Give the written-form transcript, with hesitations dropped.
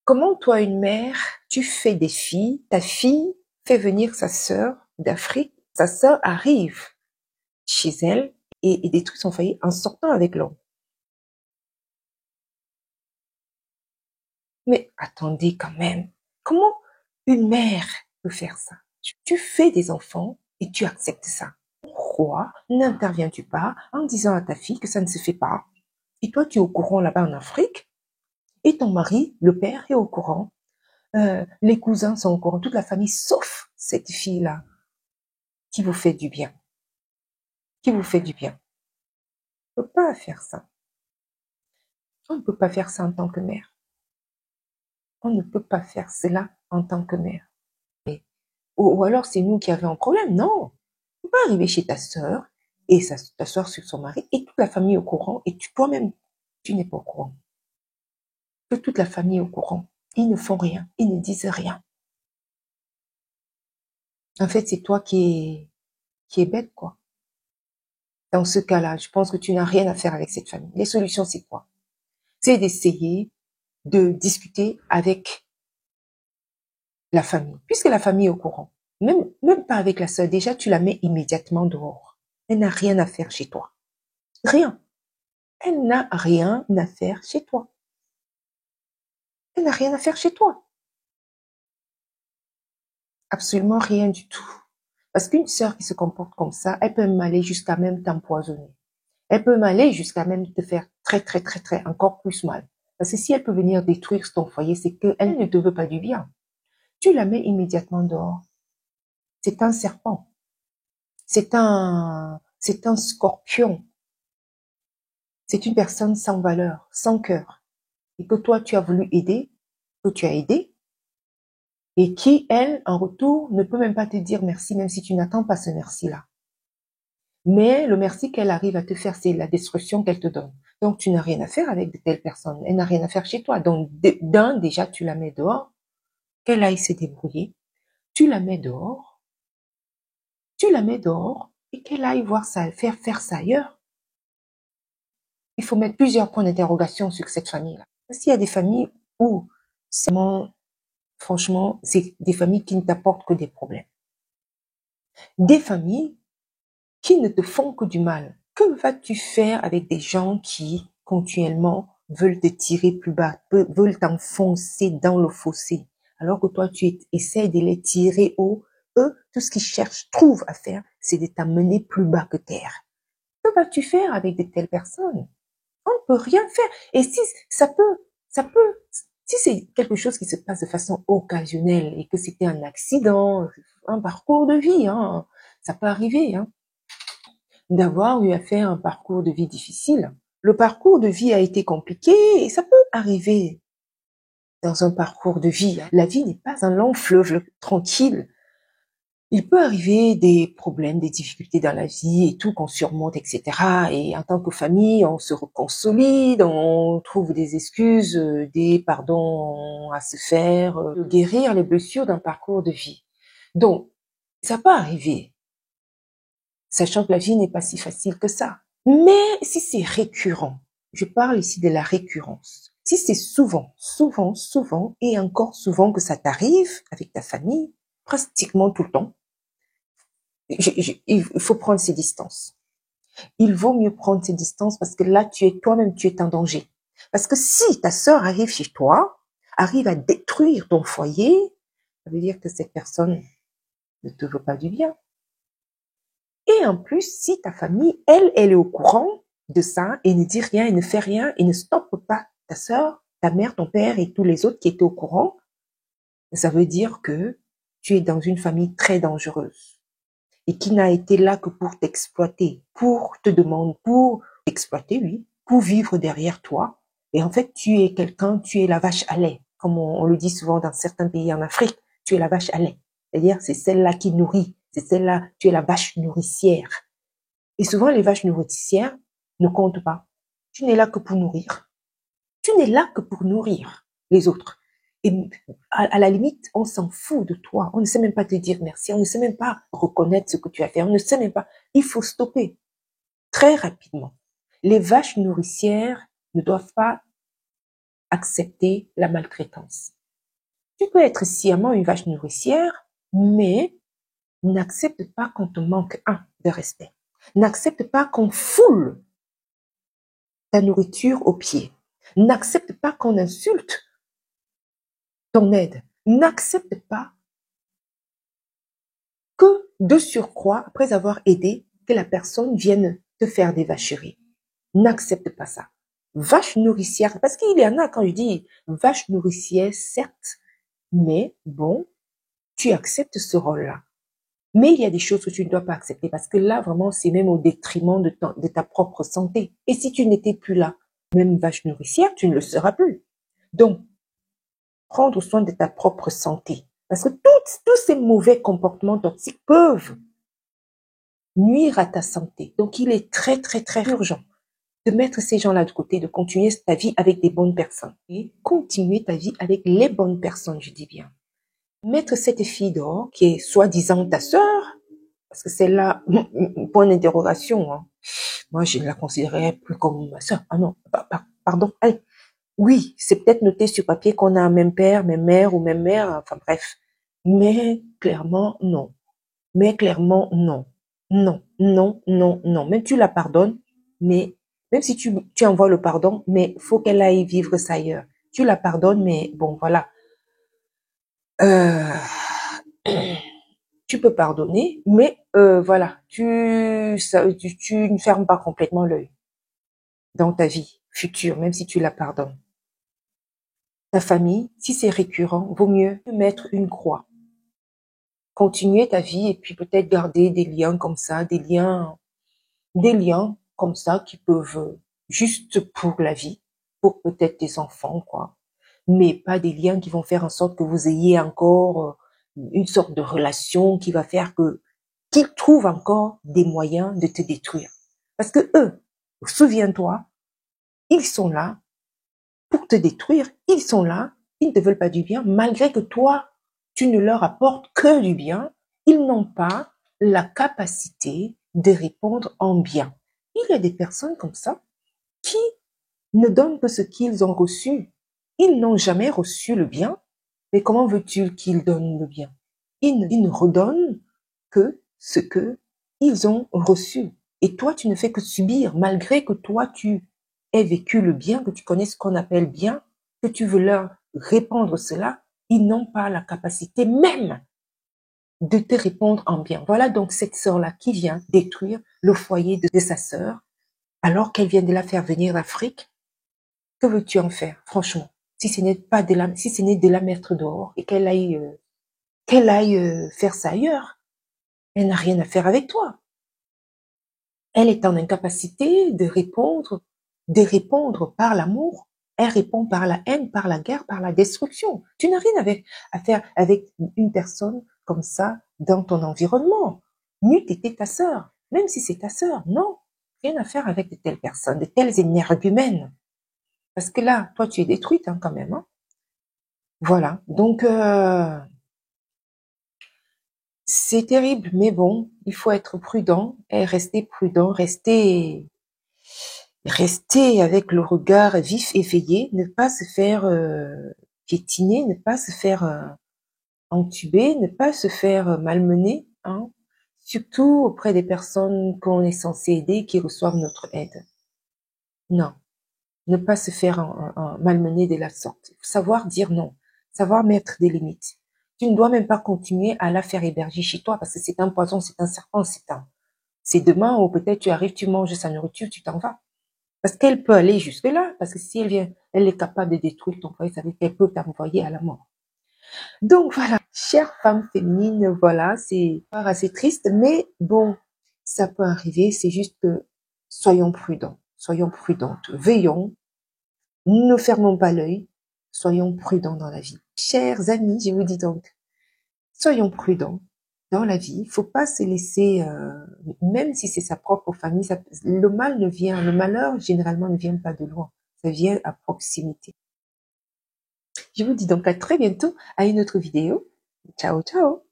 Comment toi, une mère, tu fais des filles, ta fille fait venir sa sœur d'Afrique, sa sœur arrive chez elle et détruit son foyer en sortant avec l'homme. Mais attendez quand même, comment une mère peut faire ça? Tu fais des enfants et tu acceptes ça. Pourquoi n'interviens-tu pas en disant à ta fille que ça ne se fait pas? Et toi, tu es au courant là-bas en Afrique et ton mari, le père, est au courant. Les cousins sont au courant, toute la famille, sauf cette fille-là qui vous fait du bien. Qui vous fait du bien. On ne peut pas faire ça. On ne peut pas faire ça en tant que mère. On ne peut pas faire cela en tant que mère. Ou alors c'est nous qui avons un problème. Non. Tu peux pas arriver chez ta sœur et t'asseoir sur son mari et toute la famille est au courant et toi-même, tu n'es pas au courant. Que toute la famille est au courant. Ils ne font rien. Ils ne disent rien. En fait, c'est toi qui est bête, quoi. Dans ce cas-là, je pense que tu n'as rien à faire avec cette famille. Les solutions, c'est quoi? C'est d'essayer de discuter avec la famille, puisque la famille est au courant. Même pas avec la sœur, déjà tu la mets immédiatement dehors. Elle n'a rien à faire chez toi. Rien. Elle n'a rien à faire chez toi. Elle n'a rien à faire chez toi. Absolument rien du tout. Parce qu'une sœur qui se comporte comme ça, elle peut m'aller jusqu'à même t'empoisonner. Elle peut m'aller jusqu'à même te faire très, encore plus mal. Parce que si elle peut venir détruire ton foyer, c'est qu'elle ne te veut pas du bien. Tu la mets immédiatement dehors. C'est un serpent. C'est un scorpion. C'est une personne sans valeur, sans cœur. Et que toi, tu as voulu aider, que tu as aidé, et qui, elle, en retour, ne peut même pas te dire merci, même si tu n'attends pas ce merci-là. Mais le merci qu'elle arrive à te faire, c'est la destruction qu'elle te donne. Donc, tu n'as rien à faire avec de telles personnes. Elle n'a rien à faire chez toi. Donc, déjà, tu la mets dehors, qu'elle aille se débrouiller. Tu la mets dehors, et qu'elle aille voir ça, faire ça ailleurs. Il faut mettre plusieurs points d'interrogation sur cette famille-là. Parce qu'il y a des familles où, franchement, c'est des familles qui ne t'apportent que des problèmes. Des familles qui ne te font que du mal. Que vas-tu faire avec des gens qui, continuellement, veulent te tirer plus bas, veulent t'enfoncer dans le fossé, alors que toi, tu essaies de les tirer haut? Eux, tout ce qu'ils cherchent, trouvent à faire, c'est de t'amener plus bas que terre. Que vas-tu faire avec de telles personnes? On ne peut rien faire. Et si si c'est quelque chose qui se passe de façon occasionnelle et que c'était un accident, un parcours de vie, hein, ça peut arriver, hein, d'avoir eu à faire un parcours de vie difficile. Le parcours de vie a été compliqué et ça peut arriver dans un parcours de vie. La vie n'est pas un long fleuve tranquille. Il peut arriver des problèmes, des difficultés dans la vie et tout qu'on surmonte, etc. Et en tant que famille, on se reconsolide, on trouve des excuses, des pardons à se faire, guérir les blessures d'un parcours de vie. Donc, ça peut arriver, sachant que la vie n'est pas si facile que ça. Mais si c'est récurrent, je parle ici de la récurrence. Si c'est souvent et encore souvent que ça t'arrive avec ta famille, pratiquement tout le temps, il faut prendre ses distances. Il vaut mieux prendre ses distances parce que là, toi-même, tu es en danger. Parce que si ta sœur arrive chez toi, arrive à détruire ton foyer, ça veut dire que cette personne ne te veut pas du bien. Et en plus, si ta famille, elle est au courant de ça et ne dit rien et ne fait rien et ne stoppe pas ta sœur, ta mère, ton père et tous les autres qui étaient au courant, ça veut dire que tu es dans une famille très dangereuse et qui n'a été là que pour t'exploiter, pour te demander, pour t'exploiter, oui, pour vivre derrière toi. Et en fait, tu es quelqu'un, tu es la vache à lait, comme on le dit souvent dans certains pays en Afrique, tu es la vache à lait. C'est-à-dire, c'est celle-là qui nourrit, c'est celle-là, tu es la vache nourricière. Et souvent, les vaches nourricières ne comptent pas. Tu n'es là que pour nourrir. Tu n'es là que pour nourrir les autres. Et à la limite, on s'en fout de toi. On ne sait même pas te dire merci. On ne sait même pas reconnaître ce que tu as fait. On ne sait même pas. Il faut stopper très rapidement. Les vaches nourricières ne doivent pas accepter la maltraitance. Tu peux être sciemment une vache nourricière, mais n'accepte pas qu'on te manque de respect. N'accepte pas qu'on foule ta nourriture aux pieds. N'accepte pas qu'on insulte ton aide. N'accepte pas que, de surcroît, après avoir aidé, que la personne vienne te faire des vacheries. N'accepte pas ça. Vache nourricière, parce qu'il y en a, quand je dis vache nourricière, certes, mais bon, tu acceptes ce rôle-là. Mais il y a des choses que tu ne dois pas accepter, parce que là, vraiment, c'est même au détriment de ta propre santé. Et si tu n'étais plus là, même vache nourricière, tu ne le seras plus. Donc, prendre soin de ta propre santé. Parce que tous ces mauvais comportements toxiques peuvent nuire à ta santé. Donc, il est très, très, très urgent de mettre ces gens-là de côté, de continuer ta vie avec des bonnes personnes. Et continuer ta vie avec les bonnes personnes, je dis bien. Mettre cette fille dehors, qui est soi-disant ta sœur, parce que c'est là, point d'interrogation, hein. Moi, je ne la considérais plus comme ma sœur. Ah non, pardon. Allez. Oui, c'est peut-être noté sur papier qu'on a un même père, même mère ou même mère, enfin bref. Mais clairement, non. Mais clairement, non. Non, non, non, non. Même tu la pardonnes, mais même si tu envoies le pardon, mais faut qu'elle aille vivre ça ailleurs. Tu la pardonnes, mais bon, voilà. Tu peux pardonner, mais voilà, tu ne fermes pas complètement l'œil dans ta vie future, même si tu la pardonnes. Ta famille, si c'est récurrent, vaut mieux mettre une croix. Continuer ta vie et puis peut-être garder des liens comme ça, des liens comme ça qui peuvent juste pour la vie, pour peut-être tes enfants, quoi. Mais pas des liens qui vont faire en sorte que vous ayez encore une sorte de relation qui va faire qu'ils trouvent encore des moyens de te détruire. Parce que eux, souviens-toi, ils sont là pour te détruire, ils sont là, ils ne te veulent pas du bien, malgré que toi, tu ne leur apportes que du bien, ils n'ont pas la capacité de répondre en bien. Il y a des personnes comme ça qui ne donnent que ce qu'ils ont reçu. Ils n'ont jamais reçu le bien, mais comment veux-tu qu'ils donnent le bien? Ils ne redonnent que ce que ils ont reçu. Et toi, tu ne fais que subir, malgré que toi, tu aies vécu le bien, que tu connais ce qu'on appelle bien, que tu veux leur répondre cela, ils n'ont pas la capacité même de te répondre en bien. Voilà donc cette sœur-là qui vient détruire le foyer de sa sœur, alors qu'elle vient de la faire venir d'Afrique. Que veux-tu en faire, franchement? Si ce n'est pas si ce n'est de la mettre dehors et qu'elle aille faire ça ailleurs, elle n'a rien à faire avec toi. Elle est en incapacité de répondre par l'amour. Elle répond par la haine, par la guerre, par la destruction. Tu n'as rien à faire avec une personne comme ça dans ton environnement. N'eût été ta sœur, même si c'est ta sœur, non. Rien à faire avec de telles personnes, de telles énergumènes. Parce que là, toi, tu es détruite quand même. Hein. Voilà. Donc, c'est terrible, mais bon, il faut être prudent et rester prudent, rester avec le regard vif, éveillé, ne pas se faire piétiner, ne pas se faire entuber, ne pas se faire malmener, hein, surtout auprès des personnes qu'on est censé aider, qui reçoivent notre aide. Non, ne pas se faire malmener de la sorte. Savoir dire non, savoir mettre des limites. Tu ne dois même pas continuer à la faire héberger chez toi parce que c'est un poison, c'est un serpent, c'est demain ou peut-être tu arrives, tu manges sa nourriture, tu t'en vas. Parce qu'elle peut aller jusque-là, parce que si elle vient, elle est capable de détruire ton foyer, ça veut dire qu'elle peut t'envoyer à la mort. Donc voilà, chère femme féminine, voilà, c'est pas assez triste, mais bon, ça peut arriver, c'est juste que soyons prudents, soyons prudentes, veillons, ne fermons pas l'œil, soyons prudents dans la vie. Chers amis, je vous dis donc, soyons prudents dans la vie, il faut pas se laisser, même si c'est sa propre famille, le malheur généralement ne vient pas de loin, ça vient à proximité. Je vous dis donc à très bientôt à une autre vidéo. Ciao, ciao!